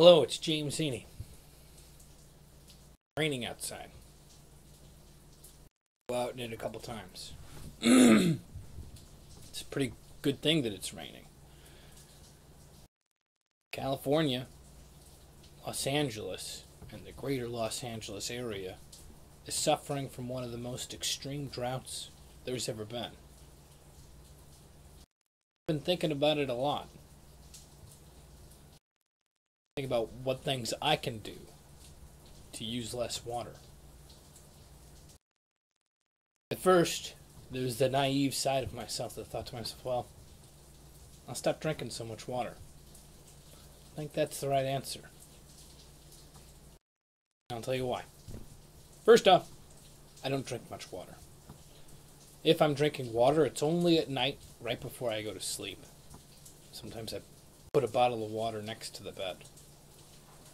Hello, it's James Heaney. Raining outside. Go out in it a couple times. It's a pretty good thing that it's raining. California, Los Angeles, and the greater Los Angeles area is suffering from one of the most extreme droughts there's ever been. I've been thinking about it a lot. Think about what things I can do to use less water. At first, there was the naive side of myself that thought to myself, well, I'll stop drinking so much water. I think that's the right answer. I'll tell you why. First off, I don't drink much water. If I'm drinking water, it's only at night, right before I go to sleep. Sometimes I put a bottle of water next to the bed.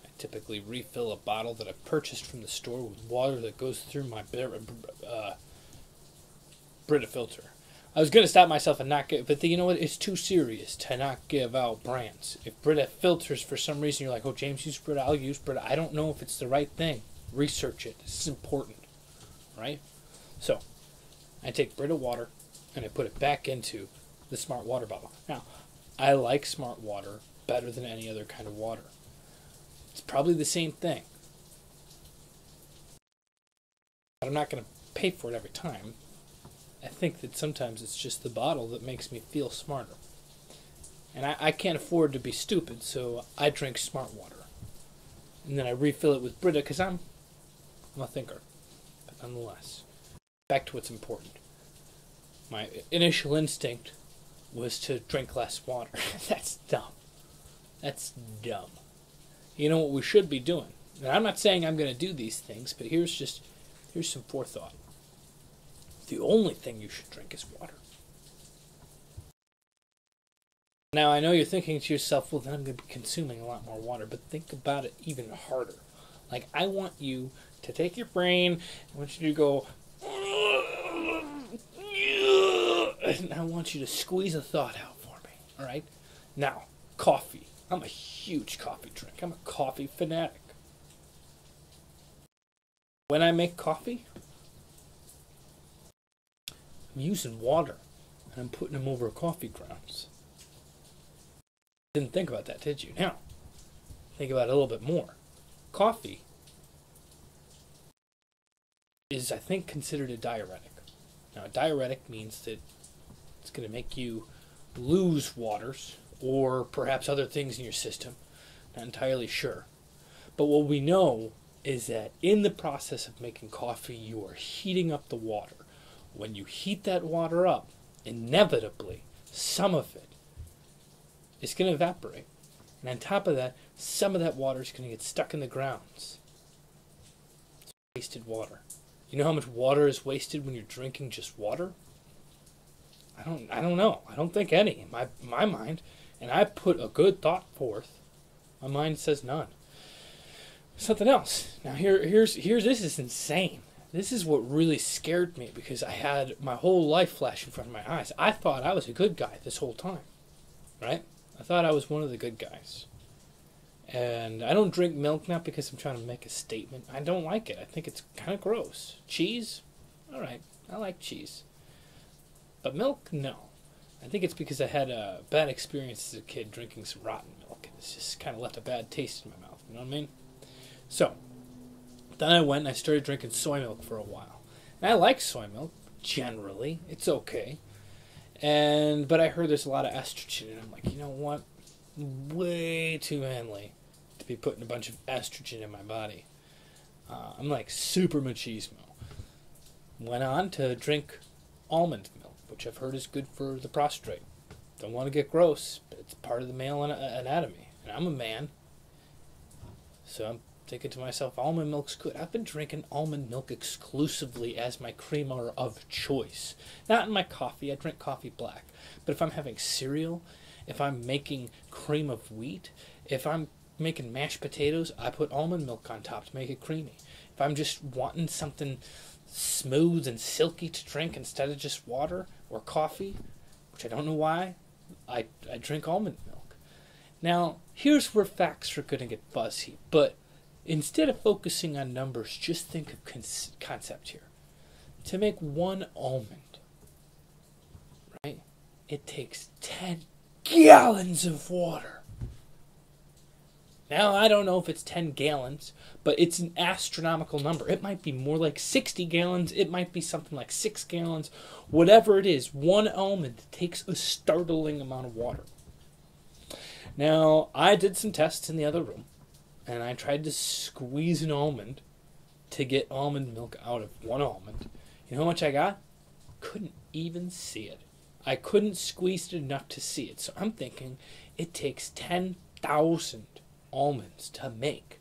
I typically refill a bottle that I've purchased from the store with water that goes through my Brita filter. I was going to stop myself and not get, but you know what? It's too serious to not give out brands. If Brita filters for some reason, you're like, oh, James, use Brita, I'll use Brita. I don't know if it's the right thing. Research it. This is important, right? So, I take Brita water and I put it back into the Smart Water bottle. Now, I like Smart Water better than any other kind of water. It's probably the same thing. But I'm not going to pay for it every time. I think that sometimes it's just the bottle that makes me feel smarter. And I can't afford to be stupid, so I drink Smart Water. And then I refill it with Brita because I'm a thinker. But nonetheless, back to what's important. My initial instinct was to drink less water. That's dumb. That's dumb. You know what we should be doing? And I'm not saying I'm going to do these things, but here's some forethought. The only thing you should drink is water. Now, I know you're thinking to yourself, well, then I'm going to be consuming a lot more water, but think about it even harder. Like, I want you to take your brain, I want you to go, and I want you to squeeze a thought out for me, all right? Now, coffee. I'm a huge coffee drinker. I'm a coffee fanatic. When I make coffee, I'm using water, and I'm putting them over coffee grounds. Didn't think about that, did you? Now, think about it a little bit more. Coffee is, I think, considered a diuretic. Now, a diuretic means that it's going to make you lose waters or perhaps other things in your system. Not entirely sure. But what we know is that in the process of making coffee, you are heating up the water. When you heat that water up, inevitably, some of it is going to evaporate. And on top of that, some of that water is going to get stuck in the grounds. It's wasted water. You know how much water is wasted when you're drinking just water? I don't know. I don't think any in my mind. And I put a good thought forth. My mind says none. Something else. Now here's this is insane. This is what really scared me because I had my whole life flash in front of my eyes. I thought I was a good guy this whole time. Right? I thought I was one of the good guys. And I don't drink milk not because I'm trying to make a statement. I don't like it. I think it's kind of gross. Cheese? Alright. I like cheese. But milk? No. I think it's because I had a bad experience as a kid drinking some rotten milk. It's just kind of left a bad taste in my mouth. You know what I mean? So, then I went and I started drinking soy milk for a while. And I like soy milk, generally. It's okay. But I heard there's a lot of estrogen, and I'm like, you know what? Way too manly to be putting a bunch of estrogen in my body. I'm like super machismo. Went on to drink almond milk, which I've heard is good for the prostate. Don't want to get gross, but it's part of the male anatomy. And I'm a man, so I'm thinking to myself, almond milk's good. I've been drinking almond milk exclusively as my creamer of choice. Not in my coffee. I drink coffee black. But if I'm having cereal, if I'm making cream of wheat, if I'm making mashed potatoes, I put almond milk on top to make it creamy. If I'm just wanting something smooth and silky to drink instead of just water or coffee, which I don't know why, I drink almond milk. Now, here's where facts are going to get fuzzy, but instead of focusing on numbers, just think of concept here. To make 1 almond, right, it takes 10 gallons of water. Now, I don't know if it's 10 gallons, but it's an astronomical number. It might be more like 60 gallons. It might be something like 6 gallons. Whatever it is, 1 almond takes a startling amount of water. Now, I did some tests in the other room, and I tried to squeeze an almond to get almond milk out of 1 almond. You know how much I got? Couldn't even see it. I couldn't squeeze it enough to see it. So I'm thinking it takes 10,000 almonds to make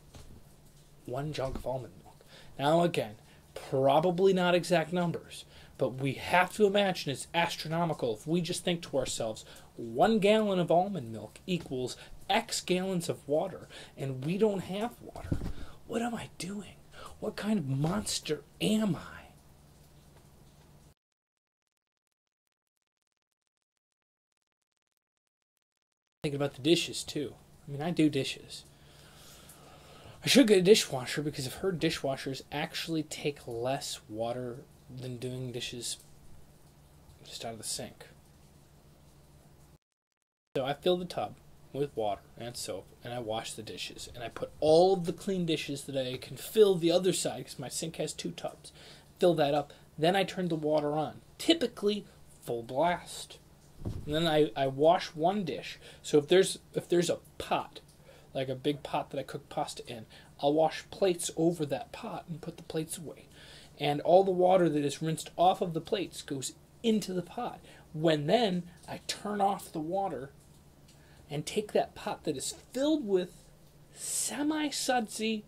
1 jug of almond milk. Now again, probably not exact numbers, but we have to imagine it's astronomical if we just think to ourselves, 1 gallon of almond milk equals X gallons of water, and we don't have water. What am I doing? What kind of monster am I? Thinking about the dishes too. I mean, I do dishes. I should get a dishwasher because I've heard dishwashers actually take less water than doing dishes just out of the sink. So I fill the tub with water and soap, and I wash the dishes, and I put all of the clean dishes that I can fill the other side, because my sink has 2 tubs. Fill that up. Then I turn the water on, typically full blast. And then I wash 1 dish. So if there's a pot, like a big pot that I cook pasta in, I'll wash plates over that pot and put the plates away. And all the water that is rinsed off of the plates goes into the pot. Then I turn off the water and take that pot that is filled with semi-sudsy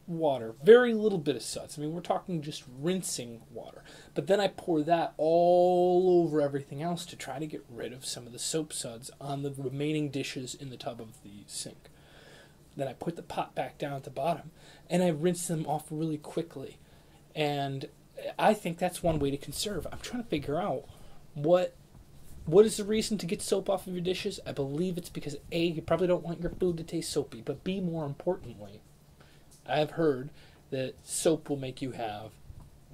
water, very little bit of suds. I mean, we're talking just rinsing water. But then I pour that all over everything else to try to get rid of some of the soap suds on the remaining dishes in the tub of the sink. Then I put the pot back down at the bottom, and I rinse them off really quickly. And I think that's one way to conserve. I'm trying to figure out what is the reason to get soap off of your dishes. I believe it's because A, you probably don't want your food to taste soapy, but B, more importantly, I've heard that soap will make you have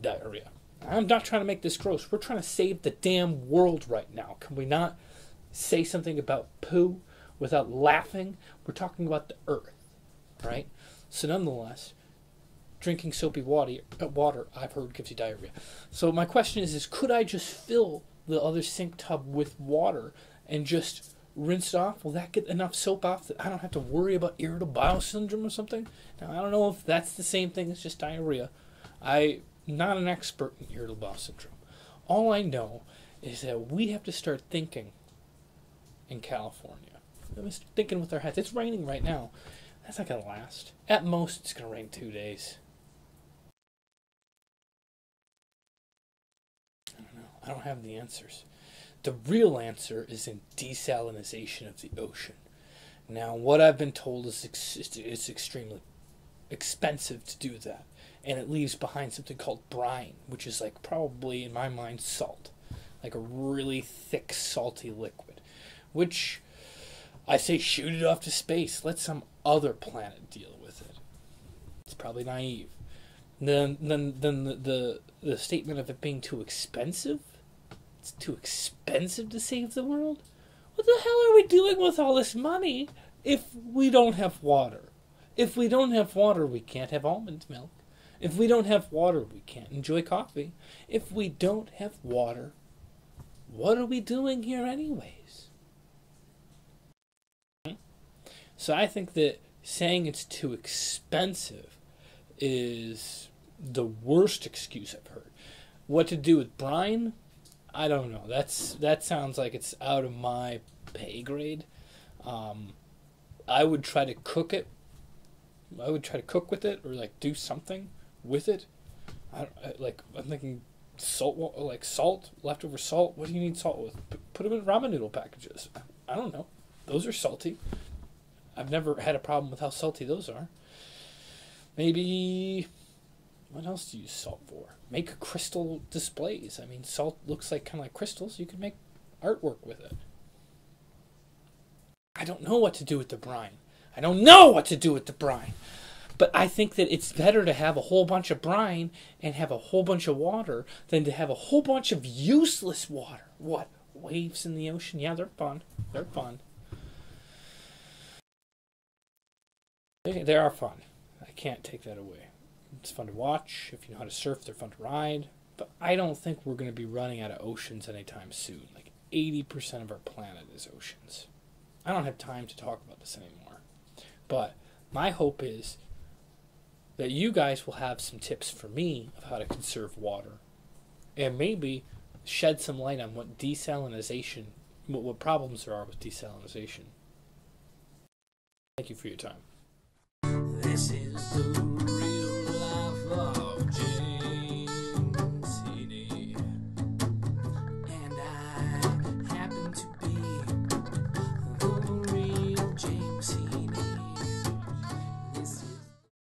diarrhea. I'm not trying to make this gross. We're trying to save the damn world right now. Can we not say something about poo without laughing? We're talking about the earth, right? So nonetheless, drinking soapy water, I've heard, gives you diarrhea. So my question is could I just fill the other sink tub with water and just rinse it off? Will that get enough soap off that I don't have to worry about irritable bowel syndrome or something? Now, I don't know if that's the same thing as just diarrhea. I'm not an expert in irritable bowel syndrome. All I know is that we have to start thinking in California. I'm thinking with our heads. It's raining right now. That's not going to last. At most, it's going to rain 2 days. I don't know. I don't have the answers. The real answer is in desalinization of the ocean. Now, what I've been told is it's extremely expensive to do that. And it leaves behind something called brine, which is like probably, in my mind, salt. Like a really thick, salty liquid. Which, I say shoot it off to space. Let some other planet deal with it. It's probably naive. Then the statement of it being too expensive? It's too expensive to save the world? What the hell are we doing with all this money if we don't have water? If we don't have water, we can't have almond milk. If we don't have water, we can't enjoy coffee. If we don't have water, what are we doing here anyways? So I think that saying it's too expensive is the worst excuse I've heard. What to do with brine? I don't know. That sounds like it's out of my pay grade. I would try to cook it. I would try to cook with it, or like do something with it. I'm thinking salt, like salt, leftover salt. What do you need salt with? Put them in ramen noodle packages. I don't know. Those are salty. I've never had a problem with how salty those are. Maybe, what else do you use salt for? Make crystal displays. I mean, salt looks like kind of like crystals. You can make artwork with it. I don't know what to do with the brine. I don't know what to do with the brine. But I think that it's better to have a whole bunch of brine and have a whole bunch of water than to have a whole bunch of useless water. What? Waves in the ocean? Yeah, they're fun. They're fun. They are fun. I can't take that away. It's fun to watch. If you know how to surf, they're fun to ride. But I don't think we're going to be running out of oceans anytime soon. Like 80% of our planet is oceans. I don't have time to talk about this anymore. But my hope is that you guys will have some tips for me of how to conserve water. And maybe shed some light on what desalinization, what problems there are with desalinization. Thank you for your time.